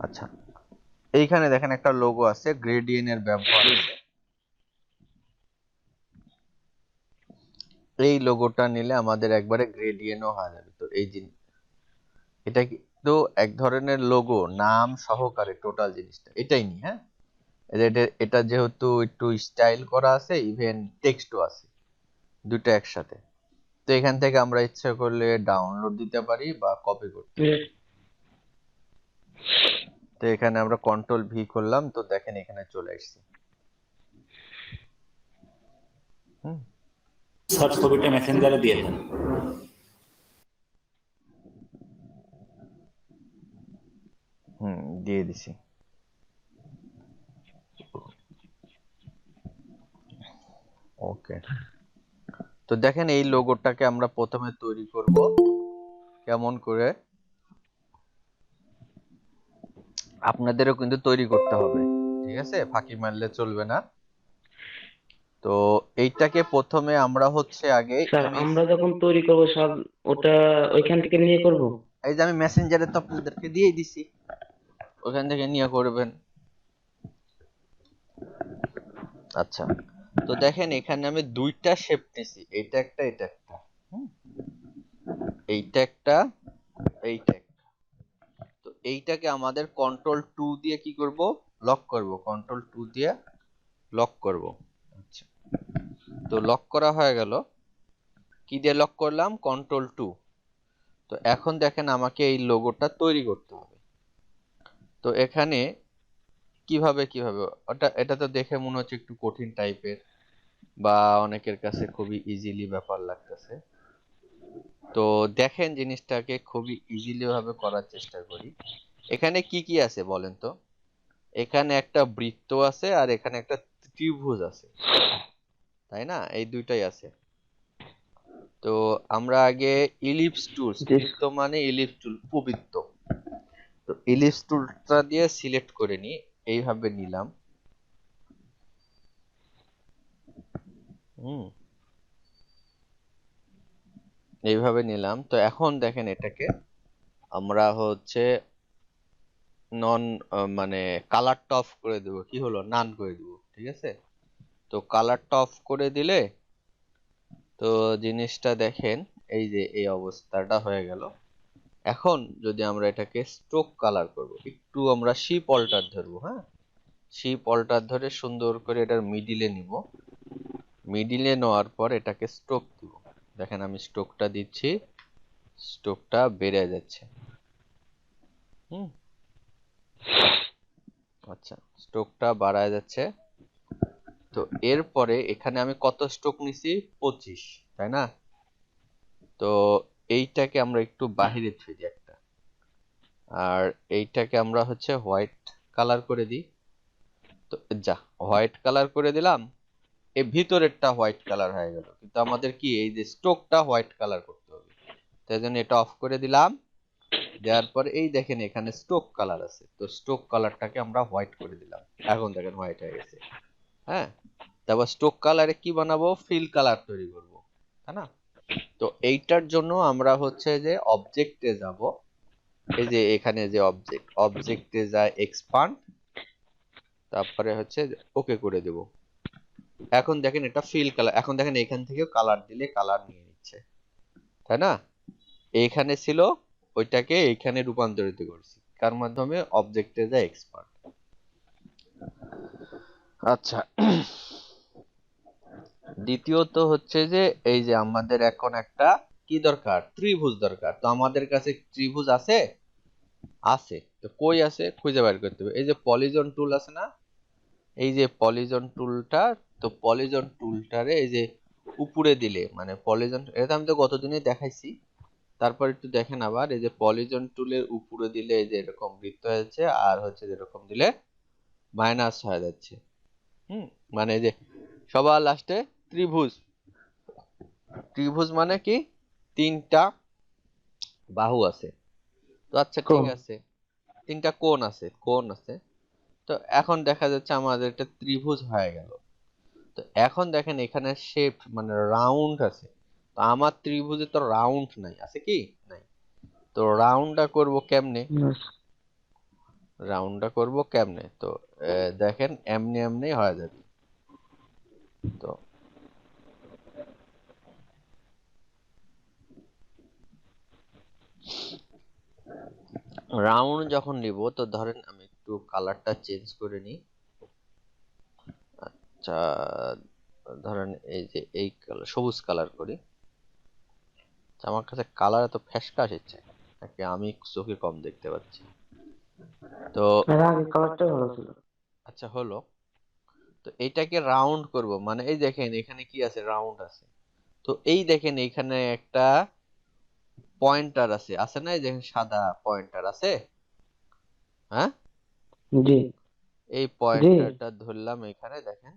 আচ্ছা, এইখানে দেখেন একটা লোগো আছে, গ্রেডিয়েন্ট এর ব্যবহার আছে। এই লোগোটা নিলে আমাদের একবারে গ্রেডিয়েন্টও হয়ে যাবে। তো এই জিনিস, এটা কিন্তু এক ধরনের লোগো, নাম সহকারে টোটাল জিনিসটা এটাই নি। হ্যাঁ, এটা যেহেতু একটু স্টাইল করা আছে, ইভেন টেক্সটও আছে, দুটো একসাথে। তো এখান থেকে আমরা ইচ্ছা করলে ডাউনলোড দিতে পারি বা কপি করতে পারি। তো এখানে আমরা কন্ট্রোল ভি করলাম, তো দেখেন এখানে চলে আসছে। স্যার ছবিটা মেসেঞ্জারে দিয়ে দেন। দিয়ে দিছি। ওকে, তো দেখেন এই লোগোটাকে আমরা প্রথমে তৈরি করব কেমন করে, আপনাদেরও কিন্তু তৈরি করতে হবে, ঠিক আছে, ফাঁকি মারলে চলবে না। তো এইটাকে প্রথমে আমরা হচ্ছে আগে স্যার আমরা যখন তৈরি করব সব ওটা ওইখান থেকে নিয়ে করব। এই যে আমি মেসেঞ্জারে তো আপনাদেরকে দিয়েই দিছি, ওখান থেকে নিয়ে করবেন। আচ্ছা, তো দেখেন এখানে আমি দুইটা শেপ নিছি, এইটা একটা, এটা একটা, এইটা একটা, এইটা একটা। তো এইটাকে আমাদের কন্ট্রোল 2 দিয়ে কি করব, লক করব, কন্ট্রোল 2 দিয়ে লক করব। আচ্ছা, তো লক করা হয়ে গেল। কি দিয়ে লক করলাম, কন্ট্রোল 2। তো এখন দেখেন আমাকে এই লোগোটা তৈরি করতে হবে। তো এখানে কিভাবে এটা তো দেখে মনে হচ্ছে একটু কঠিন টাইপের, বা অনেকের কাছে খুবই ইজিলি ব্যাপার লাগতেছে। তো দেখেন জিনিসটাকে খুবই ইজিলি ভাবে করার চেষ্টা করি। এখানে কি কি আছে বলেন তো? এখানে একটা বৃত্ত আছে আর এখানে একটা ত্রিভুজ আছে, তাই না? এই দুইটাই আছে। তো আমরা আগে ইলিপস টুলস, বৃত্ত মানে ইলিপস টুল, উপবৃত্ত। তো ইলিপস টুলটা দিয়ে সিলেক্ট করে নি, এইভাবে নিলাম। এইভাবে নিলাম। তো এখন দেখেন এটাকে আমরা হচ্ছে নন মানে কালারটা অফ করে দেব, কি হলো, নান করে দেব, ঠিক আছে। তো কালারটা অফ করে দিলে তো জিনিসটা দেখেন এই যে এই অবস্থাটা হয়ে গেল। এখন যদি আমরা এটাকে স্ট্রোক কালার করব, একটু আমরা শিপ অল্টার ধরবো। হ্যাঁ, শিপ অল্টার ধরে সুন্দর করে এটার মিডিলে নিব। মিডিলে নেওয়ার পর এটাকে স্ট্রোক দিব। দেখেন আমি স্ট্রোকটা দিচ্ছি, স্ট্রোকটা বেড়ে যাচ্ছে। আচ্ছা, স্ট্রোকটা বাড়ায় যাচ্ছে। তো এরপরে এখানে আমি কত স্ট্রোক নিছি, 25, তাই না? তো এইটাকে আমরা একটু বাহিরে থুই দিই একটা, আর এইটাকে আমরা হচ্ছে হোয়াইট কালার করে দিই। তো যা, হোয়াইট কালার করে দিলাম। এই ভিতরেরটা হোয়াইট কালার হয়ে গেল, কিন্তু আমাদের কি এই যে স্ট্রোকটা হোয়াইট কালার করতে হবে। তাই জন্য এটা অফ করে দিলাম। দেওয়ার পর এই দেখেন এখানে স্ট্রোক কালার আছে, তো স্ট্রোক কালারটাকে আমরা হোয়াইট করে দিলাম। এখন দেখেন হোয়াইট হয়ে গেছে। হ্যাঁ, তারপর স্ট্রোক কালারে কি বানাবো, ফিল কালার তৈরি করব, তাই না? তো এইটার জন্য আমরা হচ্ছে যে অবজেক্টে যাব, এই যে এখানে যে অবজেক্টে যায় এক্সপান্ড, তারপরে হচ্ছে ওকে করে দেব। এখন দেখেন এটা ফিল কালার, এখন দেখেন এখান থেকে কালার দিলে কালার নিয়ে নিচ্ছে, তাই না? এইখানে ছিল, ওইটাকে এইখানে রূপান্তরিত করছি, কার মাধ্যমে, অবজেক্টে যায় এক্সপান্ড। আচ্ছা, দ্বিতীয়ত হচ্ছে যে এই যে আমাদের এখন একটা কি দরকার, ত্রিভুজ দরকার। তো আমাদের কাছে ত্রিভুজ আছে, আছে তো কই আছে, খুঁজে বের করতে হবে। এই যে পলিজন টুল আছে না, এই যে পলিজন টুলটা, তো পলিজন টুলটারে এই যে উপরে দিলে, মানে পলিজন, এটা আমি তো গতদিনে দেখাইছি, তারপর একটু দেখেন আবার, এই যে পলিজন টুলের উপরে দিলে এই যে এরকম বৃত্ত হয়েছে, আর হচ্ছে যেরকম দিলে মাইনাস হয়ে যাচ্ছে। মানে এই যে সবার লাস্টে ত্রিভুজ। ত্রিভুজ মানে কি, তিনটা বাহু আছে। তো আচ্ছা ঠিক আছে, তিনটা কোণ আছে, কোণ আছে। তো এখন দেখা যাচ্ছে আমাদের একটা ত্রিভুজ হয়ে গেল। তো এখন দেখেন এখানে শেপ মানে রাউন্ড আছে, তো আমার ত্রিভুজে তো রাউন্ড নাই, আছে কি নাই? তো রাউন্ডটা করব কেমনে, রাউন্ডটা করব কেমনে? তো দেখেন এমনি এমনি হয়ে যাবে। তো রাউন্ড যখন নিব, তো ধরেন আমি একটু কালারটা চেঞ্জ করে নিই। আচ্ছা, ধরেন এই যে এই কালার, সবুজ কালার করি। আমার কাছে কালার এত ফ্যাসকা আসছে নাকি আমি চোখে কম দেখতে পাচ্ছি? তো আর আগে কালারটা ভালো ছিল। আচ্ছা হলো। তো এইটাকে রাউন্ড করব, মানে এই দেখেন এখানে কি আছে, রাউন্ড আছে। তো এই দেখেন এখানে একটা পয়েন্টার আছে, আছে না? এই দেখেন সাদা পয়েন্টার আছে, হ্যাঁ? জি এই জি। পয়েন্টারটা ধরলাম এখানে, দেখেন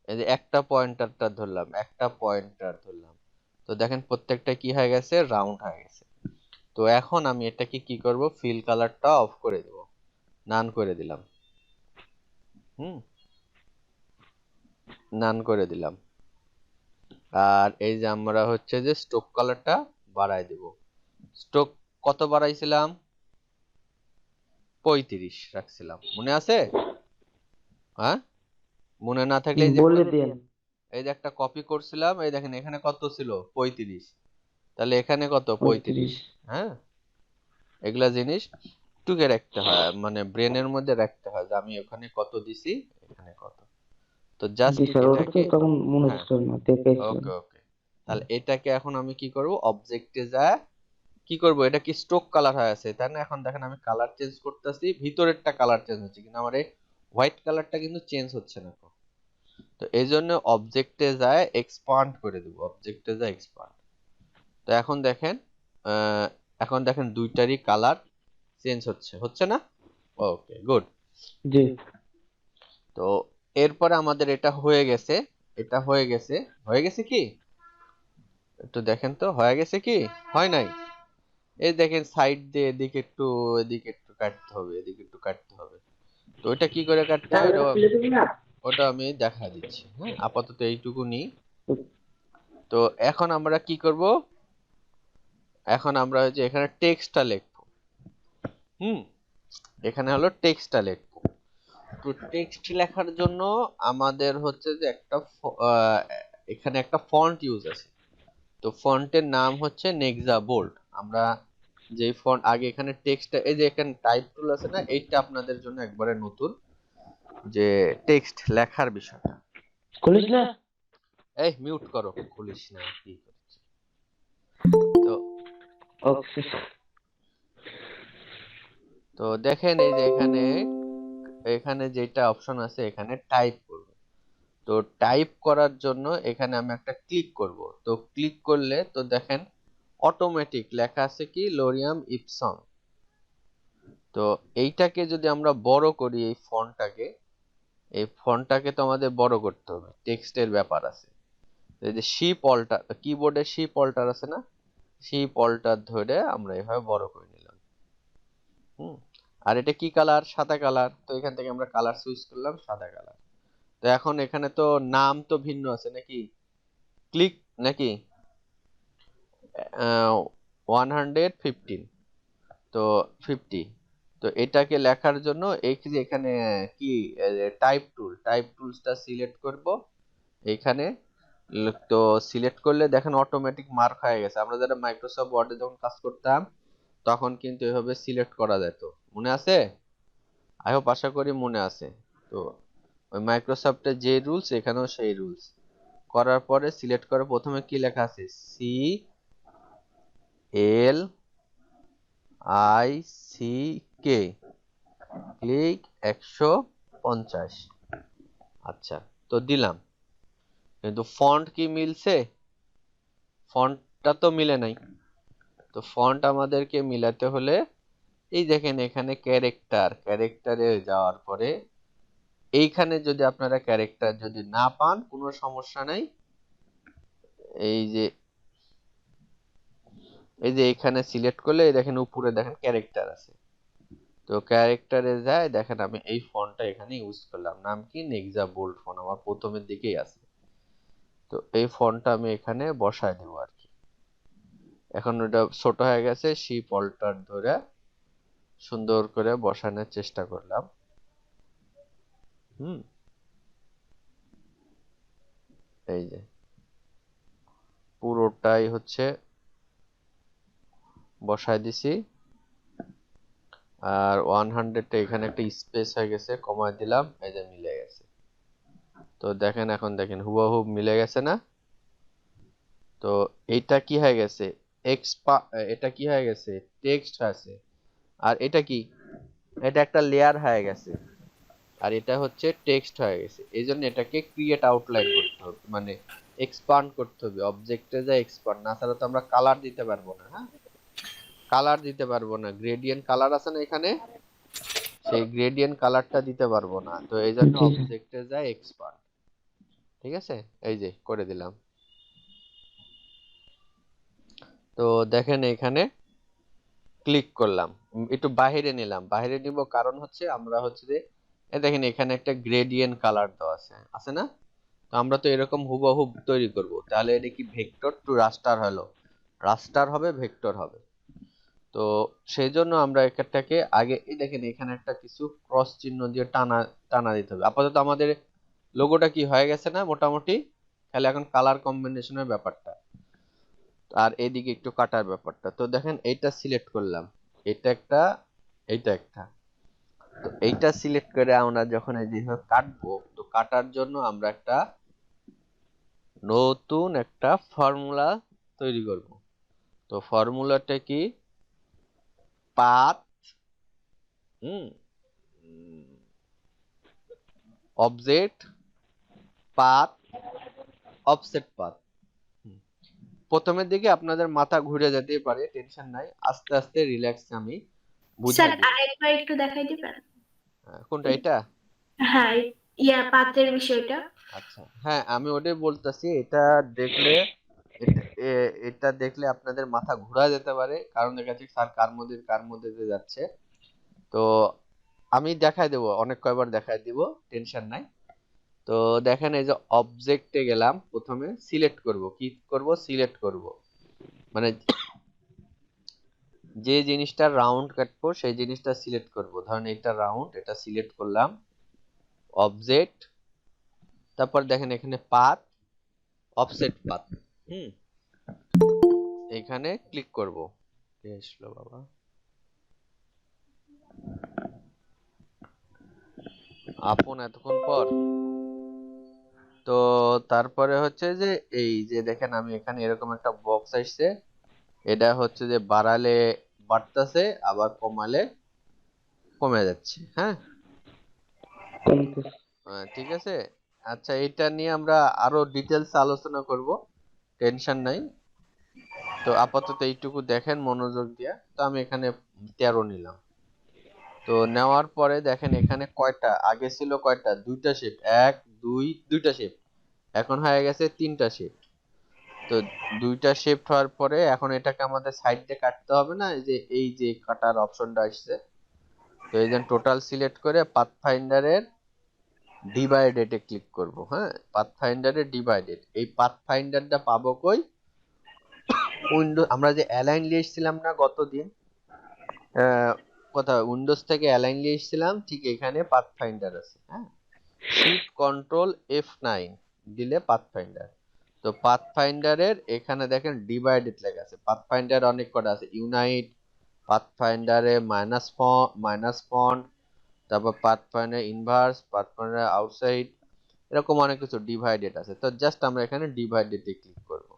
এই যে একটা পয়েন্টারটা ধরলাম, একটা পয়েন্টার ধরলাম। তো দেখেন প্রত্যেকটা কি হয়ে গেছে, রাউন্ড হয়ে গেছে। তো এখন আমি এটাকে কি করব, ফিল কালারটা অফ করে দেব, নান করে দিলাম। হুম, নান করে দিলাম। আর এই যে আমরা হচ্ছে যে স্ট্রোক কালারটা বাড়ায় দেব। স্ট্রোক কত বাড়াইছিলাম? 35 রাখছিলাম, মনে আছে? হ্যাঁ, মনে না থাকলে এই যে একটা, বলে দেন। এই যে একটা কপি করছিলাম, এই দেখেন এখানে কত ছিল, 35। তাহলে এখানে কত, 35। 35। হ্যাঁ, এগুলা জিনিস টুকে রাখতে হয়, মানে ব্রেনের মধ্যে রাখতে হয় যে আমি ওখানে কত দিছি, এখানে কত। তো জাস্ট জি স্যার, ওটা তো এটাকে, তখন মনে হ্যাঁ, ছিল না, দেখেছিলাম। ওকে ওকে। তাহলে এটাকে এখন আমি কি করব, অবজেক্টে যা কি করব, এটা কি স্ট্রোক কালার হয়ে আছে তাই না? এখন দেখেন আমি কালার চেঞ্জ করতেছি, ভিতরেরটা কালার চেঞ্জ হচ্ছে, কিন্তু আমার এই হোয়াইট কালারটা কিন্তু চেঞ্জ হচ্ছে না। তো এই জন্য অবজেক্টে যায় এক্সপান্ড করে দেব, অবজেক্টে যায় এক্সপান্ড। তো এখন দেখেন, আহ, এখন দেখেন দুইটারই কালার চেঞ্জ হচ্ছে, হচ্ছে না? ওকে, গুড। জি। তো এরপরে আমাদের এটা হয়ে গেছে, এটা হয়ে গেছে, হয়ে গেছে কি? একটু দেখেন তো হয়ে গেছে কি, হয় নাই? এই দেখেন সাইড দিয়ে এদিকে একটু, এদিকে একটু কাটতে হবে, এদিকে একটু কাটতে হবে। তো ওইটা কি করে কাটতে হয়, জানলাটা খুলে দিবি না? ওটা আমি দেখা দিচ্ছি। হ্যাঁ, আপাতত এইটুকু নিই। তো এখন আমরা কি করব, এখন আমরা হচ্ছে এখানে টেক্সটটা লিখবো। হুম, এখানে হলো টেক্সটটা লিখবো। তো টেক্সট লেখার জন্য আমাদের হচ্ছে যে একটা এখানে একটা ফন্ট ইউজ আছে। তো ফন্টের নাম হচ্ছে নেক্সা বোল্ড। আমরা যে ফন্ট আগে এখানে টেক্সট, এই যে এখানে টাইপ টুল আছে না, এইটা আপনাদের জন্য একবারে নতুন, যে টেক্সট লেখার বিষয়টা। খুলিস না। এই মিউট করো, খুলিস না কি করছিস? তো ওকে। তো দেখেন এই যে এখানে, এখানে যেটা অপশন আছে এখানে টাইপ করব। তো টাইপ করার জন্য এখানে আমি একটা ক্লিক করব। তো ক্লিক করলে তো দেখেন অটোমেটিক লেখা আছে কি, লোরিয়াম ইপসন। তো এইটাকে যদি আমরা বড় করি, এই ফন্টটাকে, এই ফন্টটাকে তো আমাদের বড় করতে হবে, টেক্সটের ব্যাপার আছে। এই যে শিপ অল্টার, কিবোর্ডে শিপ অল্টার আছে না, শিপ অল্টার ধরে আমরা এভাবে বড় করে নিলাম। হুম, আর এটা কি কালার, সাদা কালার। তো এখান থেকে আমরা কালার সুইচ করলাম সাদা কালার। তো এখন এখানে তো নাম তো ভিন্ন আছে নাকি, ক্লিক নাকি 115, তো 50। তো এটাকে লেখার জন্য এই যে এখানে কি, টাইপ টুল, টাইপ টুলসটা সিলেক্ট করব এখানে। তো সিলেক্ট করলে দেখেন অটোমেটিক মার্ক হয়ে গেছে। আমরা যারা মাইক্রোসফট ওয়ার্ডে যখন কাজ করতাম তখন কিন্তু এভাবে সিলেক্ট করা যেত, মনে আছে? আই হোপ, আশা করি মনে আছে। তো ওই মাইক্রোসফটের যে রুলস এখানেও সেই রুলস। করার পরে সিলেক্ট করে প্রথমে কি লেখা আছে, CLIC, ক্লিক 150। আচ্ছা, তো দিলাম, কিন্তু ফন্ট কি মিলছে? ফন্টটা তো মিলে নাই। তো ফন্ট আমাদেরকে মিলাতে হলে এই দেখেন এখানে ক্যারেক্টার, ক্যারেক্টারে যাওয়ার পরে এইখানে যদি আপনারা ক্যারেক্টার যদি না পান কোনো সমস্যা নাই। এই যে, এই যে এখানে সিলেক্ট করলে এই দেখেন উপরে দেখেন ক্যারেক্টার আছে। তো ক্যারেক্টারে যায়, দেখেন আমি এই ফন্টটা এখানে ইউজ করলাম, নাম কি, নেক্সা বোল্ড ফন্ট, আমার প্রথমের দিকেই আছে। তো এই ফন্টটা আমি এখানে বসায় দেবো আর কি। এখন ওটা ছোট হয়ে গেছে, শিপ অল্টার ধরে সুন্দর করে বসানোর চেষ্টা করলাম। হুম, এই যে পুরোটাই হচ্ছে বসায় দিছি। আর 100টা এখানে একটা স্পেস হয়ে গেছে, কমায় দিলাম, এই যে মিলে গেছে। তো দেখেন, এখন দেখেন হুবহু মিলে গেছে না? তো এইটা কি হয়ে গেছে, এটা কি হয়ে গেছে, টেক্সট আছে। আর এটা কি, এটা একটা লেয়ার হয়ে গেছে, আর এটা হচ্ছে টেক্সট হয়ে গেছে। এই জন্য এটাকে ক্রিয়েট আউটলাইন করতে হবে, মানে এক্সপান্ড করতে হবে। অবজেক্টে যা এক্সপান্ড, না ছাড়া তো আমরা কালার দিতে পারবো না। হ্যাঁ, কালার দিতে পারবো না, গ্রেডিয়েন্ট কালার আছে না এখানে, সেই গ্রেডিয়েন্ট কালারটা দিতে পারবো না। তো এই জন্য জি স্যার। অবজেক্টে যায় এক্সপান্ড। ঠিক আছে, এই যে করে দিলাম। তো দেখেন এখানে ক্লিক করলাম, একটু বাইরে নিলাম, বাইরে নিব কারণ হচ্ছে আমরা হচ্ছে যে দেখেন এখানে একটা গ্রেডিয়েন্ট কালার দেওয়া আছে, আছে না? তো আমরা তো এরকম হুবহু তৈরি করব, তাহলে এটা কি ভেক্টর টু রাস্টার হলো, রাস্টার হবে ভেক্টর হবে। তো সেই জন্য আমরা এটাকে আগে এই দেখেন এখানে একটা কিছু ক্রস চিহ্ন দিয়ে টানা টানা দিতে হবে। আপাতত আমাদের লোগোটা কি হয়ে গেছে না মোটামুটি, তাহলে এখন কালার কম্বিনেশনের ব্যাপারটা আর এদিকে একটু কাটার ব্যাপারটা। তো দেখেন এইটা সিলেক্ট করলাম, এটা একটা, এইটা একটা। তো এইটা সিলেক্ট করে আমরা যখন এই যেভাবে কাটবো, তো কাটার জন্য আমরা একটা নতুন একটা ফর্মুলা তৈরি করব। তো ফর্মুলাটা কি, পাথ, হুম, অবজেক্ট, পাথ, অফসেট পাথ। প্রথমের দিকে আপনাদের মাথা ঘুরে যেতেই পারে, টেনশন নাই, আস্তে আস্তে রিল্যাক্স আমি স্যার বুঝাই দিব। আরেকবার একটু দেখাই দিবেন? কোনটা, এটা? হ্যাঁ, ইয়া পাত্রের বিষয়টা। আচ্ছা, হ্যাঁ, আমি ওটাই বলতেছি। এটা দেখলে, এটা দেখলে আপনাদের মাথা ঘোরা যেতে পারে, কারণ দেখা যাচ্ছে স্যার কার মধ্যে দিয়ে যাচ্ছে। তো আমি দেখাই দেবো, অনেক কয়বার দেখাই দিব, টেনশন নাই। তো দেখেন এই যে অবজেক্টে গেলাম, প্রথমে সিলেক্ট করব, কি করব, সিলেক্ট করব, মানে যে জিনিসটা রাউন্ড কাটবো সেই জিনিসটা সিলেক্ট করব। ধরেন এটা রাউন্ড, এটা সিলেক্ট করলাম, অবজেক্ট, তারপর দেখেন এখানে পাথ, অফসেট পাথ, হুম, এখানে ক্লিক করব। কে আসলো বাবা? আপন এতক্ষণ পর। তো তারপরে হচ্ছে যে এই যে দেখেন আমি এখানে এরকম একটা বক্স আসছে, এটা হচ্ছে যে বাড়ালে বাড়তেছে, আবার কমালে কমে যাচ্ছে। হ্যাঁ, কমতেছে। ঠিক আছে। আচ্ছা, এটা নিয়ে আমরা আরো ডিটেলস আলোচনা করব, টেনশন নাই। তো আপাতত এইটুকু দেখেন মনোযোগ দিয়া। তো আমি এখানে 13 নিলাম। তো নেওয়ার পরে দেখেন এখানে কয়টা, আগে ছিল কয়টা, দুইটা শিফট, এক দুই, দুইটা শিফট, এখন হয়ে গেছে তিনটা শিফট। তো দুইটা শিফট হওয়ার পরে এখন এটাকে আমাদের সাইড দিয়ে কাটতে হবে না, এই যে কাটার অপশনটা আসছে। তো এই যে টোটাল সিলেক্ট করে পাথফাইন্ডারের ডিভাইডেড এ ক্লিক করব। হ্যাঁ, পাথফাইন্ডারের ডিভাইডেড, এই পাথফাইন্ডারটা পাবো কই, উইন্ডো আমরা যে অ্যালাইন নিয়ে এসেছিলাম না গতদিন, কোথায় উইন্ডোজ থেকে অ্যালাইন নিয়ে এসেছিলাম, ঠিক এখানে পাথফাইন্ডার আছে। হ্যাঁ, শিফট কন্ট্রোল F9 দিলে পাথফাইন্ডার। তো পাথফাইন্ডারের এখানে দেখেন ডিভাইডেড লেখা আছে। পাথফাইন্ডার অনেক কটা আছে, ইউনাইট, পাথফাইন্ডারে মাইনাস ফন্ট, তারপর পাথফাইন্ডার ইনভার্স, পাথফাইন্ডার আউটসাইড, এরকম অনেক কিছু ডিভাইডেড আছে। তো জাস্ট আমরা এখানে ডিভাইডেড এ ক্লিক করব।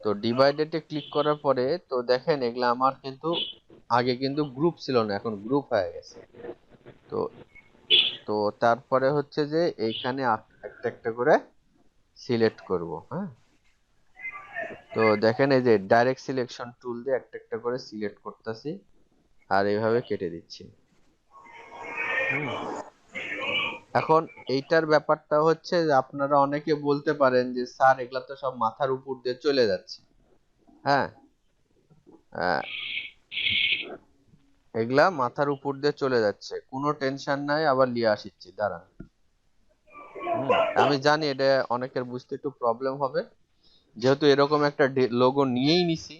তো ডিভাইডেড এ ক্লিক করার পরে তো দেখেন এগুলা আমার কিন্তু আগে কিন্তু গ্রুপ ছিল না, এখন গ্রুপ হয়ে গেছে। তো তো তারপরে হচ্ছে যে এইখানে একটা একটা করে সিলেক্ট করব। হ্যাঁ, তো দেখেন এই যে ডাইরেক্ট সিলেকশন টুল দিয়ে একটা একটা করে সিলেক্ট করতেছি, আর এইভাবে কেটে দিচ্ছি। হুম, এখন এইটার ব্যাপারটা হচ্ছে যে আপনারা অনেকে বলতে পারেন যে স্যার এগুলা তো সব মাথার উপর দিয়ে চলে যাচ্ছে। হ্যাঁ, আহ, এগুলা মাথার উপর দিয়ে চলে যাচ্ছে, কোনো টেনশন নাই, আবার লিয়ে আসিচ্ছি, দাঁড়ান। আমি জানি এটা অনেকের বুঝতে একটু প্রবলেম হবে, যেহেতু এরকম একটা লোগো নিয়েই নিছি,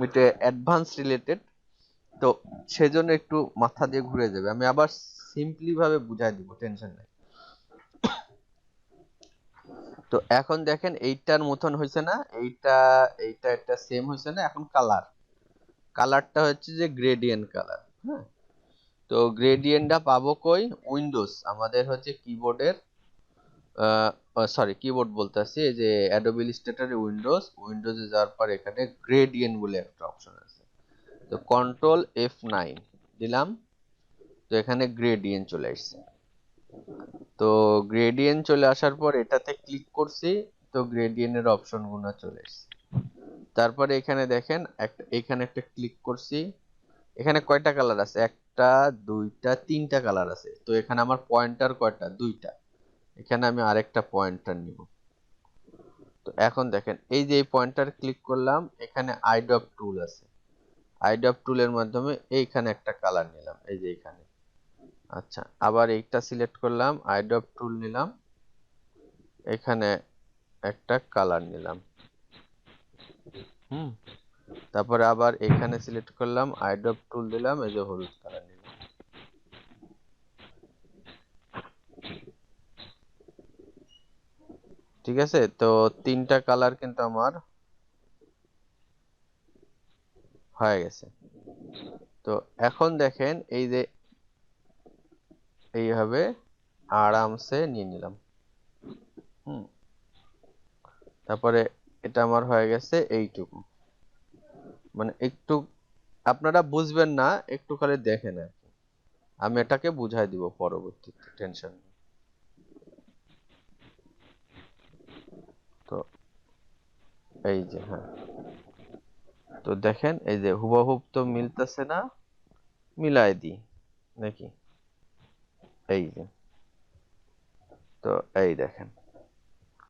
এটা অ্যাডভান্স রিলেটেড, তো সেজন্য একটু মাথা দিয়ে ঘুরে যাবে, আমি আবার সিম্পলি ভাবে বুঝাই দিব, টেনশন নাই। তো এখন দেখেন এইটার মতন হয়েছে না, এইটা এইটা একটা সেম হয়েছে না। এখন কালারটা হচ্ছে যে গ্রেডিয়েন্ট কালার। হ্যাঁ, তো গ্রেডিয়েন্টটা পাবো কই? উইন্ডোজ, আমাদের হচ্ছে কিবোর্ডের, সরি কিবোর্ড বলতেছি, এই যে অ্যাডোবি ইলাস্ট্রেটরে উইন্ডোজে যাওয়ার পর এখানে গ্রেডিয়েন্ট বলে একটা অপশন আছে। তো কন্ট্রোল F9 দিলাম, তো এখানে গ্রেডিয়েন্ট চলে আসছে। তো গ্রেডিয়েন্ট চলে আসার পর এটাতে ক্লিক করছি, তো গ্রেডিয়েন্টের অপশন গুলো চলে এসেছে। তারপরে এখানে দেখেন এখানে একটা ক্লিক করছি, এখানে কয়টা কালার আছে? একটা, দুইটা, তিনটা কালার আছে। তো এখানে আমার পয়েন্টার কয়টা? দুইটা। এখানে আমি আরেকটা পয়েন্টার নিব। তো এখন দেখেন এই যে এই পয়েন্টার ক্লিক করলাম, এখানে আই ড্রপ টুল আছে। আই ড্রপ টুলের মাধ্যমে এইখানে একটা কালার নিলাম, এই যে এখানে। আচ্ছা, আবার এইটা সিলেক্ট করলাম, আই ড্রপ টুল নিলাম, এখানে একটা কালার নিলাম। হুম, তারপরে আবার এখানে সিলেক্ট করলাম, আই ড্রপ টুল দিলাম, এই যে হলুদ কালার নিলাম। ঠিক আছে, তো তিনটা কালার কিন্তু আমার হয়ে গেছে। তো এখন দেখেন এই যে এইভাবে আরামসে নিয়ে নিলাম। হুম, তারপরে এটা আমার হয়ে গেছে এইটুকু। মানে একটু আপনারা বুঝবেন না, একটু খালি দেখেন আর কি। আমি এটাকে বুঝাই দিব পরবর্তীতে, টেনশন নেই। তো এই যে, হ্যাঁ, তো দেখেন এই যে হুবহুব তো মিলতেছে না, মিলাই দিই নাকি? এই যে, তো এই দেখেন।